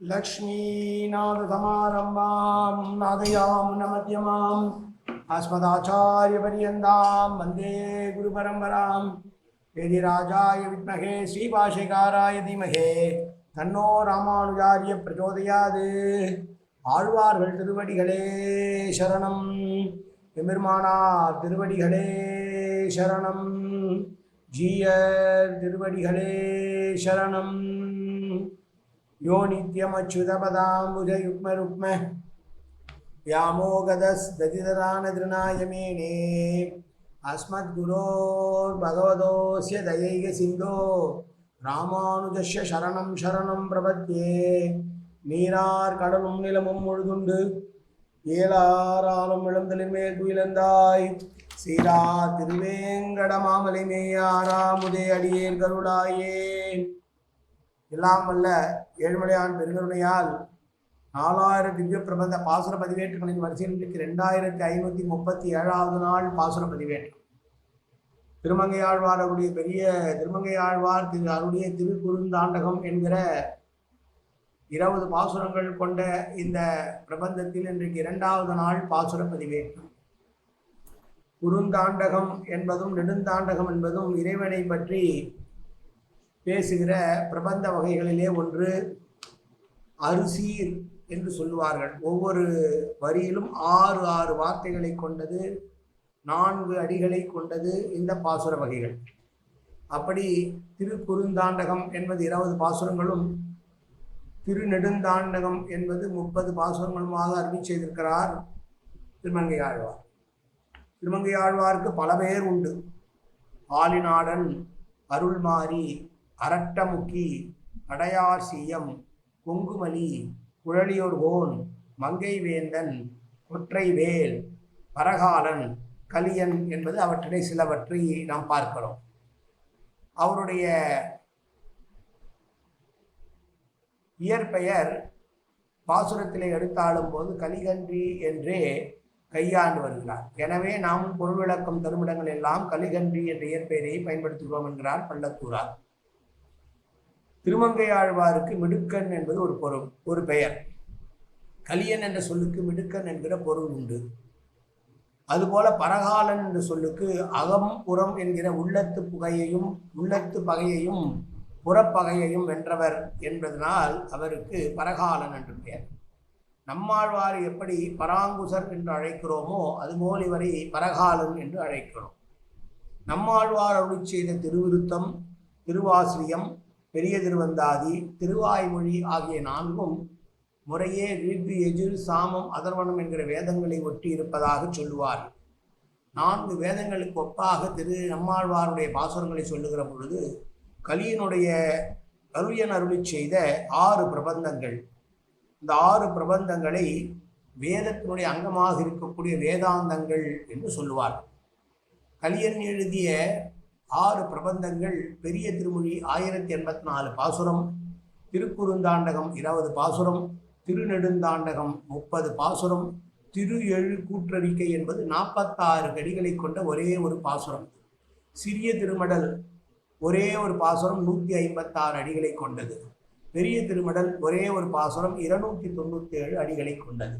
लक्ष्मीनाथसमारम्भां नादयामुनमध्यमाम् अस्मदाचार्यपर्यन्तां वन्दे गुरुपरम्परां यदिराजाय विद्महे श्रीभाष्यकाराय धीमहि तन्नो रामानुजार्य प्रचोदयात् ஆழ்வார்கள் திருவடிகளே சரணம் எம்பெருமானார் திருவடிகளே சரணம் ஜீயர் திருவடிகளே சரணம் यो नित्यमच्युतपदाम्बुजयुग्मरुक्म व्यामोगदस्दतितरानदृणायमेने अस्मद्गुरोर्भगवतोऽस्य दयैकसिन्धो रामानुजस्य शरणं शरणं प्रपद्ये நீரார் கடலும் நிலமும் முழுதுண்டு ஏலாராலும் இளந்தலின்மேல் துயிலந்தாய் சீரா திருவேங்கட மாமலை மேயாராமுதே அடியேன் கருளாயே. எல்லாம் வல்ல ஏழுமலையான் பெருங்கருணையால் 4000 திவ்ய பிரபந்த பாசுர பதிவேற்றுகளின் வரிசையில் இன்றைக்கு 2537வது நாள் பாசுர பதிவேற்றம். திருமங்கையாழ்வாருடைய பெரிய திருமங்கையாழ்வார் அருடைய திருக்குறுந்தாண்டகம் என்கிற 20 பாசுரங்கள் கொண்ட இந்த பிரபந்தத்தில் இன்றைக்கு 2வது நாள் பாசுர பதிவேற்றம். குறுந்தாண்டகம் என்பதும் நெடுந்தாண்டகம் என்பதும் இறைவனை பற்றி பேசுகிற பிரபந்த வகைகளிலே ஒன்று. அரிசீர் என்று சொல்லுவார்கள். ஒவ்வொரு வரியிலும் 6 வார்த்தைகளை கொண்டது, 4 அடிகளை கொண்டது இந்த பாசுர வகைகள். அப்படி திருக்குறுந்தாண்டகம் என்பது 20 பாசுரங்களும் திருநெடுந்தாண்டகம் என்பது 30 பாசுரங்களுமாக அருளி செய்திருக்கிறார் திருமங்கையாழ்வார். திருமங்கையாழ்வாருக்கு பல பெயர் உண்டு. ஆலிநாடன், அருள்மாரி, அரட்டமுக்கி, அடையார் சீயம், கொங்குமலி, குழலியோர்கோன், மங்கைவேந்தன், கொற்றைவேல், பரகாலன், கலியன் என்பது அவற்றிலே சிலவற்றை நாம் பார்க்கிறோம். அவருடைய இயற்பெயர் பாசுரத்திலே எடுத்தாளும் போது கலிகன்றி என்றே கையாண்டு வருகிறார். எனவே நாமும் பொருள் விளக்கம் தருமிடங்கள் எல்லாம் கலிகன்றி என்ற இயற்பெயரை பயன்படுத்துகிறோம் என்கிறார் பள்ளத்தூரார். திருமங்கையாழ்வாருக்கு மிடுக்கன் என்பது ஒரு பெயர். கலியன் என்ற சொல்லுக்கு மிடுக்கன் என்கிற பொருள் உண்டு. அதுபோல பரகாலன் என்ற சொல்லுக்கு அகம் புறம் என்கிற உள்ளத்து பகையையும் புறப்பகையையும் வென்றவர் என்பதனால் அவருக்கு பரகாலன் என்று பெயர். நம்மாழ்வார் எப்படி பராங்குசர் என்று அழைக்கிறோமோ அதுபோல் இவரை பரகாலன் என்று அழைக்கிறோம். நம்மாழ்வார் அருளி செய்த திருவிருத்தம், திருவாசிரியம், பெரிய திருவந்தாதி, திருவாய்மொழி ஆகிய 4ம் முறையே ரிக், யஜுர், சாமம், அதர்வணம் என்கிற வேதங்களை ஒட்டி இருப்பதாக சொல்லுவார். 4 வேதங்களுக்கு ஒப்பாக நம்மாழ்வாருடைய பாசுரங்களை சொல்லுகிற பொழுது கலியனுடைய கலியன் அருளி செய்த 6 பிரபந்தங்கள், இந்த 6 பிரபந்தங்களை வேதத்தினுடைய அங்கமாக இருக்கக்கூடிய வேதாந்தங்கள் என்று சொல்லுவார். கலியன் எழுதிய 6 பிரபந்தங்கள் பெரிய திருமொழி 1084 பாசுரம், திருக்குறுந்தாண்டகம் 20 பாசுரம், திருநெடுந்தாண்டகம் 30 பாசுரம், திரு எழு கூற்றறிக்கை என்பது 46 கடிகளை கொண்ட ஒரே ஒரு பாசுரம். சிறிய திருமடல் ஒரே ஒரு பாசுரம் 156 அடிகளை கொண்டது. பெரிய திருமடல் ஒரே ஒரு பாசுரம் 297 அடிகளை கொண்டது.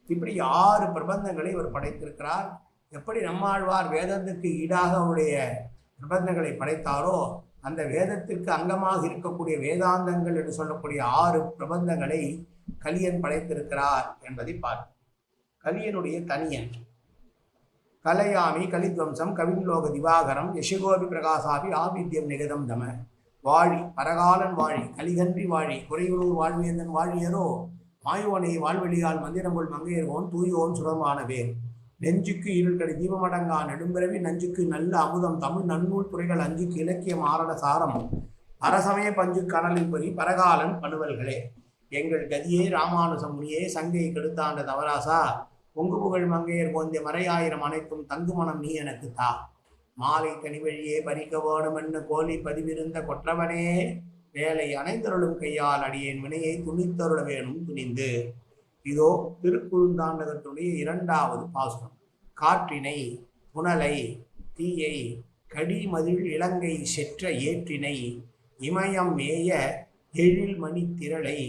இப்படி 6 பிரபந்தங்களை இவர் படைத்திருக்கிறார். எப்படி நம்மாழ்வார் வேதத்திற்கு ஈடாக அவருடைய பிரபந்தங்களை படைத்தாரோ அந்த வேதத்திற்கு அங்கமாக இருக்கக்கூடிய வேதாந்தங்கள் என்று சொல்லக்கூடிய 6 பிரபந்தங்களை கலியன் படைத்திருக்கிறார் என்பதை பார்ப்போம். கலியனுடைய தனியன் கலையாமி கலித்வம்சம் கவின்லோக திவாகரம் யசிகோபி பிரகாசாபி ஆபித்யம் நிகதம் தம. வாழி பரகாலன் வாழி, கலிகன்றி வாழி, குறையுறூர் வாழ்வியந்தன் வாழியரோ, மாயுவனை வாழ்வெளியால் மந்திரம்புள் மங்கையர்வோன் தூயோன் சுடமானவேன். நெஞ்சுக்கு இருள்கடி தீபமடங்கா நெடும்பிறவி நஞ்சுக்கு நல்ல அமுதம் தமிழ் நன்னூல் துறைகள் அஞ்சுக்கு இலக்கியம் ஆரண சாரம் அரசமய பஞ்சு கனலில் பொறி பரகாலன் பணுவல்களே. எங்கள் கதியே ராமானுசம் முனியே சங்கை கெடுத்தாண்ட தவராசா, பொங்கு புகழ் மங்கையர் போந்திய மறையாயிரம் அனைத்தும் தங்குமணம் நீ எனக்கு தா. மாலை கனிவழியே பறிக்க வேணும் என்ன கோலி பதிவிருந்த கொற்றவனே, வேலை அனைந்தருளும் கையால் அடியேன் வினையை துணித்தருள வேணும் துணிந்து. இதோ திருக்குறுந்தாண்டகத்துடைய 2வது பாசுரம். காற்றினை, புனலை, தீயை, கடிமதில் இலங்கை செற்ற ஏற்றினை, இமயம் மேய எழில் மணி திரளை,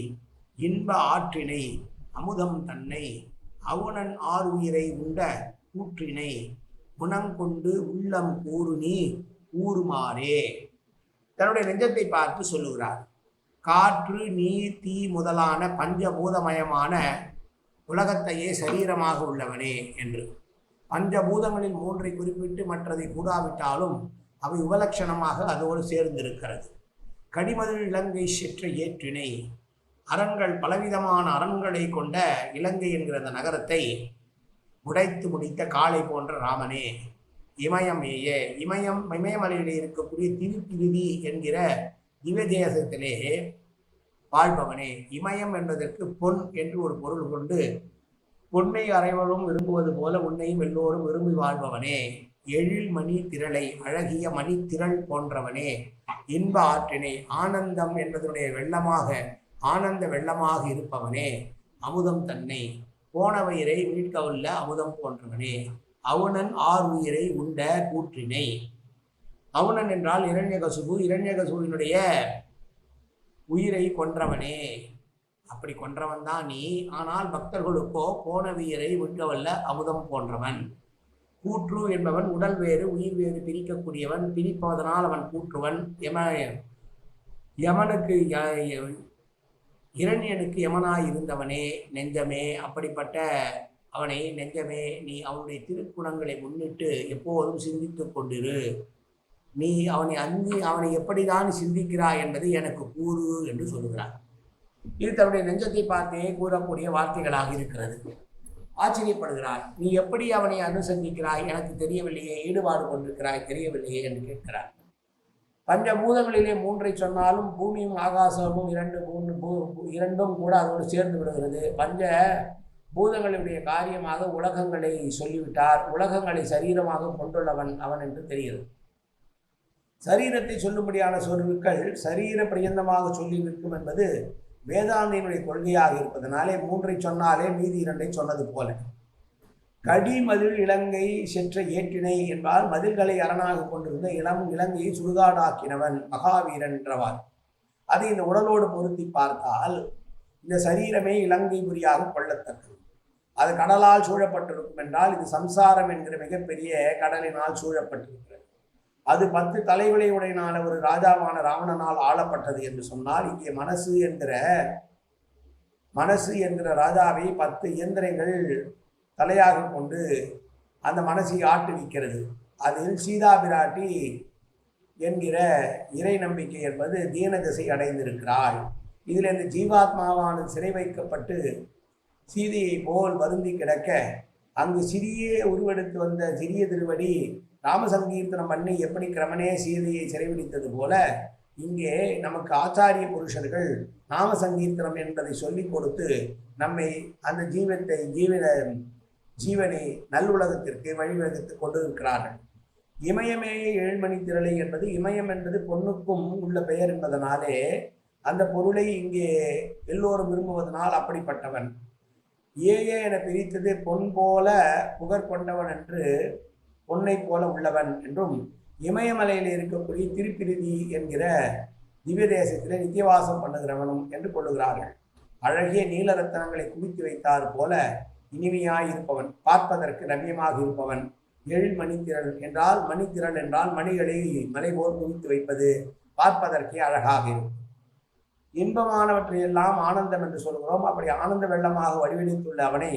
இன்ப ஆற்றினை அமுதம் தன்னை அவுணன் ஆறுயிரை உண்ட கூற்றினை குணங்கொண்டு உள்ளம் கூறு நீ ஊறுமாறே. தன்னுடைய நெஞ்சத்தை பார்த்து சொல்லுகிறார். காற்று நீர் தீ முதலான பஞ்சபூதமயமான உலகத்தையே சரீரமாக உள்ளவனே என்று. பஞ்சபூதங்களில் 3ஐ குறிப்பிட்டு மற்றதை கூறாவிட்டாலும் அவை உபலட்சணமாக அதோடு சேர்ந்திருக்கிறது. கடிமதில் இலங்கை செற்ற ஏற்றினை, அரண்கள் பலவிதமான அரண்களை கொண்ட இலங்கை என்கிற அந்த நகரத்தை உடைத்து முடித்த காளை போன்ற ராமனே. இமயமேயே, இமயமலையிலே இருக்கக்கூடிய திருப்பிரிதி என்கிற திவ்யதேசத்திலே வாழ்பவனே. இமயம் என்பதற்கு பொன் என்று ஒரு பொருள் கொண்டு, பொன்னை அனைவரும் விரும்புவது போல உன்னையும் எல்லோரும் விரும்பி வாழ்பவனே. எழில் மணி திரளை, அழகிய மணி திரள் போன்றவனே. இன்ப ஆற்றினை, ஆனந்தம் என்பதனுடைய வெள்ளமாக, ஆனந்த வெள்ளமாக இருப்பவனே. அமுதம் தன்னை, போனவயிரை மீட்கவுள்ள அமுதம் போன்றவனே. அவுணன் ஆறுயிரை உண்ட கூற்றினை. அவுணன் என்றால் இரண்யகசுபு, இரண்யகசுவினுடைய உயிரை கொன்றவனே. அப்படி கொன்றவன் தான் நீ. ஆனால் பக்தர்களுக்கோ போனவயிரை மீட்கவல்ல அமுதம் போன்றவன். கூற்று என்பவன் உடல் வேறு உயிர் வேறு பிரிக்கக்கூடியவன். பிரிப்பதனால் அவன் கூற்றுவன். யமனுக்கு இரண்யனுக்கு யமனாய் இருந்தவனே நெஞ்சமே. அப்படிப்பட்ட அவனை நெஞ்சமே, நீ அவனுடைய திருக்குணங்களை முன்னிட்டு எப்போதும் சிந்தித்து கொண்டிரு. நீ அவனை எப்படிதான் சிந்திக்கிறாய் என்பதை எனக்கு கூறு என்று சொல்லுகிறார். இது தன்னுடைய நெஞ்சத்தை பார்த்தே கூறக்கூடிய வார்த்தைகளாக இருக்கிறது. ஆச்சரியப்படுகிறார். நீ எப்படி அவனை அனுசந்திக்கிறாய் எனக்கு தெரியவில்லையே, ஈடுபாடு கொண்டிருக்கிறாய் தெரியவில்லையே என்று கேட்கிறார். பஞ்சபூதங்களிலே 3ஐ சொன்னாலும் பூமியும் ஆகாசமும் இரண்டும் கூட அதோடு சேர்ந்து விடுகிறது. பஞ்ச பூதங்களுடைய காரியமாக உலகங்களை சொல்லிவிட்டார். உலகங்களை சரீரமாக கொண்டுள்ளவன் அவன் என்று தெரிகிறது. சரீரத்தை சொல்லும்படியான சொற்கள் சரீர பிரியந்தமாக சொல்லி நிற்கும் என்பது வேதாந்தியினுடைய கொள்கையாக இருப்பதனாலே 3ஐ சொன்னாலே மீதி 2ஐ சொன்னது போல. கடிமதில் இலங்கை செற்ற ஏற்றினை என்பால் மதில்களை அரணாக கொண்டிருந்த இலங்கையை சுடுகாடாக்கினவன் மகாவீரன் என்றவார். அதை இந்த உடலோடு பொருத்தி பார்த்தால் இந்த சரீரமே இலங்கை புரியாக கொள்ளத்தக்கது. அது கடலால் சூழப்பட்டிருக்கும் என்றால் இது சம்சாரம் என்கிற மிகப்பெரிய கடலினால் சூழப்பட்டிருக்கிறது. அது 10 தலைகளை உடையனான ஒரு ராஜாவான ராவணனால் ஆளப்பட்டது என்று சொன்னால், இங்கே மனசு என்கிற ராஜாவை 10 இயந்திரங்கள் தலையாக கொண்டு அந்த மனசை ஆட்டுவிக்கிறது. அதில் சீதா பிராட்டி என்கிற இறை நம்பிக்கை என்பது தீன திசை அடைந்திருக்கிறாள். இதில் இந்த ஜீவாத்மாவானது சிறை வைக்கப்பட்டு சீதையை போல் வருந்தி கிடக்க, அங்கு சிறிய உருவெடுத்து வந்த சிறிய திருவடி ராமசங்கீர்த்தனம் பண்ணி எப்படி கிரமனே சீதையை சிறைபிடித்தது போல, இங்கே நமக்கு ஆச்சாரிய புருஷர்கள் நாம சங்கீர்த்தனம் என்பதை சொல்லிக் கொடுத்து நம்மை அந்த ஜீவனை நல்லுலகத்திற்கு வழிவகுத்து கொண்டு இருக்கிறார்கள். இமயமே ஏழ்மணி திரளை என்பது, இமயம் என்பது பொன்னுக்கும் உள்ள பெயர் என்பதனாலே அந்த பொருளை இங்கே எல்லோரும் விரும்புவதனால் அப்படிப்பட்டவன். ஏஏ என பிரித்தது பொன் போல புகழ் கொண்டவன் என்று, பொன்னை போல உள்ளவன் என்றும், இமயமலையில் இருக்கக்கூடிய திருப்பிரிதி என்கிற திவ்ய தேசத்திலே நித்தியவாசம் பண்ணுகிறவனும் என்று கொள்ளுகிறார்கள். அழகிய நீலரத்தனங்களை குவித்து வைத்தார் போல இனிமையாய் இருப்பவன், பார்ப்பதற்கு ரம்யமாக இருப்பவன். எழில் மணித்திரள் என்றால், மணித்திரள் என்றால் மணிகளை மலை போல் குவித்து வைப்பது, பார்ப்பதற்கே அழகாக இருக்கும். இன்பமானவற்றையெல்லாம் ஆனந்தம் என்று சொல்கிறோம். அப்படி ஆனந்த வெள்ளமாக வடிவெடுத்துள்ள அவனை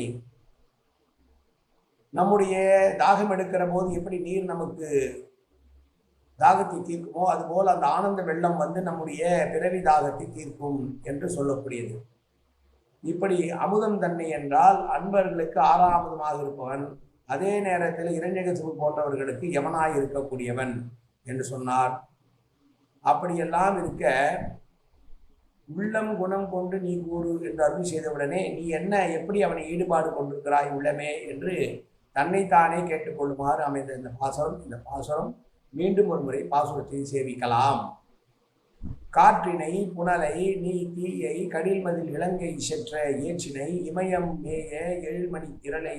நம்முடைய தாகம் எடுக்கிற போது எப்படி நீர் நமக்கு தாகத்தை தீர்க்குமோ அதுபோல் அந்த ஆனந்த வெள்ளம் வந்து நம்முடைய பிறவி தாகத்தை தீர்க்கும் என்று சொல்லக்கூடியது. இப்படி அமுதம் தன்னை என்றால் அன்பர்களுக்கு ஆறாமுதமாக இருப்பவன், அதே நேரத்தில் இரண்யகசிபு போன்றவர்களுக்கு யமனாய் இருக்கக்கூடியவன் என்று சொன்னார். அப்படியெல்லாம் இருக்க உள்ளம் குணம் கொண்டு நீ கூறு என்று அருள் செய்தவுடனே, நீ என்ன எப்படி அவனை ஈடுபாடு கொண்டிருக்கிறாய் உள்ளமே என்று தன்னைத்தானே கேட்டுக்கொள்ளுமாறு அமைந்த இந்த பாசுரம் மீண்டும் ஒரு முறை பாசுரத்தை சேவிக்கலாம். காற்றினை புனலை நீ தீயை கடில்மதில் இலங்கை செற்ற ஏற்றினை இமயம் மேய எழில்மணி திரளை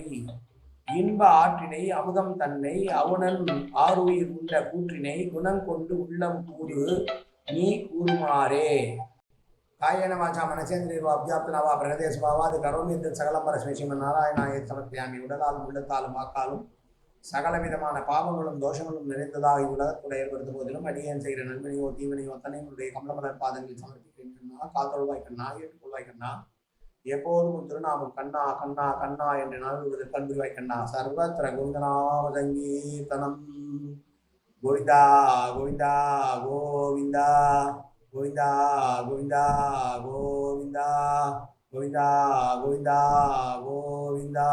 இன்ப ஆற்றினை அமுதம் தன்னை அவுணன் ஆறுயிர் உண்ட கூற்றினை குணங்கொண்டு உள்ளம் கூறு நீ கூறுமாறே. காயேன வாச்சா மனசேந்திரியோ அபியாப்தனாவா பிரகதேசபாவாது கரோமி சகலம் பரஸ்மை ஸ்ரீமன் நாராயணாய சமர்ப்பியாமி. உடலாலும் உள்ளத்தாலும் வாக்காலும் சகலவிதமான பாவங்களும் தோஷங்களும் நிறைந்ததாக இவ்வுலகத்துடைய ஏற்படுத்த போதிலும் அடியேன் செய்கிற நன்மனையோ தீவனையோ தன்னையுடைய கமலமலர் பாதங்களில் சமர்ப்பிக்கின்றனா. காத்தொழுவாய் கண்ணா, ஏற்றுக்கொள்வாய் கண்ணா, எப்போதும் திருநாமம் கண்ணா கண்ணா கண்ணா என்று நாடுவதற்கு கண்புரிவாய் கண்ணா. சர்வத்திர கோவிந்தநாம சங்கீர்த்தனம். கோவிந்தா கோவிந்தா கோவிந்தா கோவிந்தா கோவிந்தா கோவிந்தா கோவிந்தா கோவிந்தா கோவிந்தா.